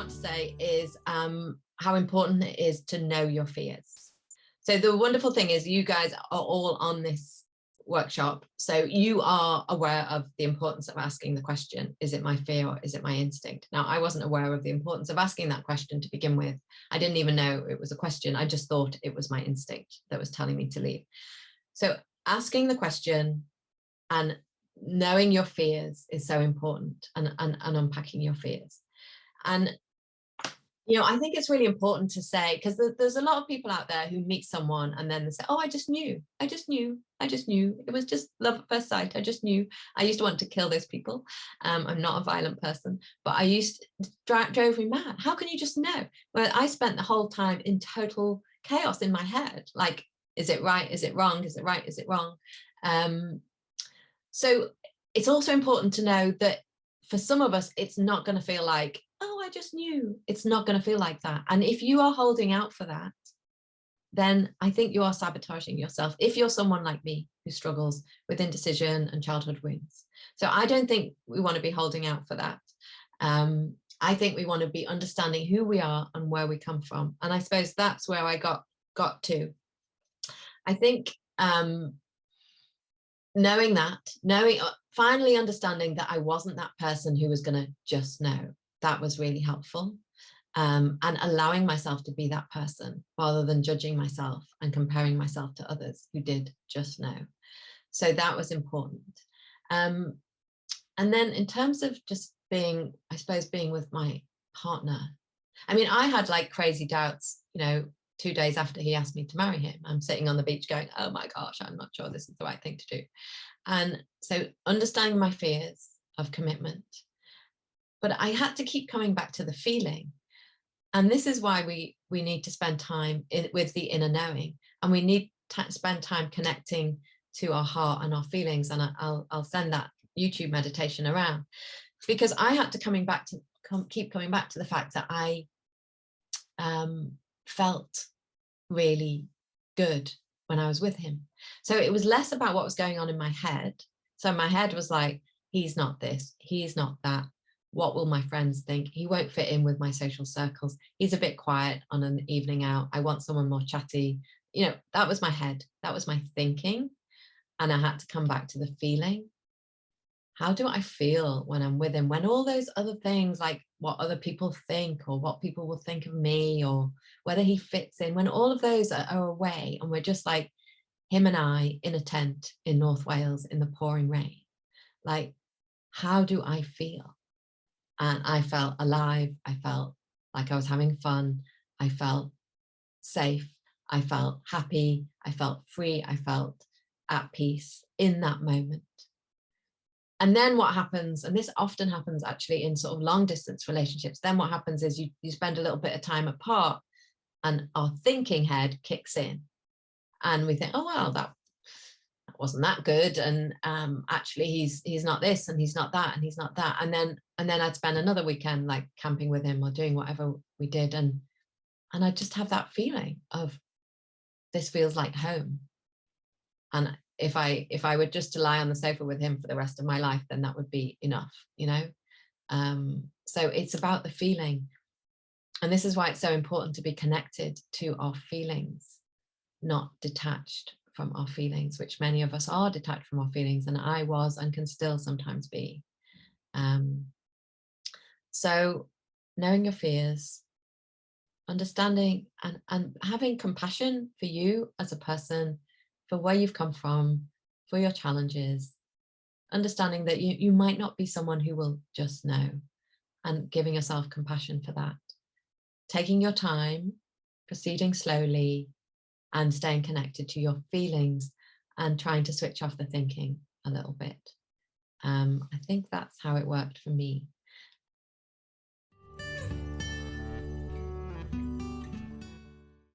to say is how important it is to know your fears. So the wonderful thing is you guys are all on this workshop, so you are aware of the importance of asking the question, is it my fear or is it my instinct? Now, I wasn't aware of the importance of asking that question to begin with. I didn't even know it was a question. I just thought it was my instinct that was telling me to leave. So asking the question and knowing your fears is so important, and unpacking your fears. And I think it's really important to say, because there's a lot of people out there who meet someone and then they say, oh, I just knew. It was just love at first sight. I just knew. I used to want to kill those people. I'm not a violent person, but I used to drove me mad. How can you just know? Well, I spent the whole time in total chaos in my head. Like, is it right? Is it wrong? Is it right? Is it wrong? So it's also important to know that for some of us, it's not going to feel like, oh, I just knew. It's not going to feel like that. And if you are holding out for that, then I think you are sabotaging yourself. If you're someone like me who struggles with indecision and childhood wounds. So I don't think we want to be holding out for that. I think we want to be understanding who we are and where we come from. And I suppose that's where I got to. I think finally understanding that I wasn't that person who was going to just know, that was really helpful. And allowing myself to be that person rather than judging myself and comparing myself to others who did just know. So that was important. And then in terms of just being, I suppose, being with my partner, I mean, I had like crazy doubts, 2 days after he asked me to marry him. I'm sitting on the beach going, oh my gosh, I'm not sure this is the right thing to do. And so understanding my fears of commitment, but I had to keep coming back to the feeling. And this is why we need to spend time with the inner knowing, and we need to spend time connecting to our heart and our feelings. And I'll send that YouTube meditation around, because I had to keep coming back to the fact that I felt really good when I was with him. So it was less about what was going on in my head. So my head was like, he's not this, he's not that. What will my friends think? He won't fit in with my social circles. He's a bit quiet on an evening out. I want someone more chatty. That was my head. That was my thinking. And I had to come back to the feeling. How do I feel when I'm with him? When all those other things, like what other people think or what people will think of me or whether he fits in, when all of those are away and we're just like him and I in a tent in North Wales in the pouring rain, like, how do I feel? And I felt alive. I felt like I was having fun. I felt safe. I felt happy. I felt free. I felt at peace in that moment. And then what happens, and this often happens actually in sort of long distance relationships, then what happens is you spend a little bit of time apart and our thinking head kicks in and we think, oh, well, that wasn't that good. And actually he's not this and he's not that and he's not that. And then I'd spend another weekend like camping with him or doing whatever we did. And I just have that feeling of, this feels like home. And if I were just to lie on the sofa with him for the rest of my life, then that would be enough, So it's about the feeling. And this is why it's so important to be connected to our feelings, not detached from our feelings, which many of us are detached from our feelings. And I was and can still sometimes be. So knowing your fears, understanding and having compassion for you as a person, for where you've come from, for your challenges, understanding that you might not be someone who will just know, and giving yourself compassion for that. Taking your time, proceeding slowly, and staying connected to your feelings and trying to switch off the thinking a little bit. I think that's how it worked for me.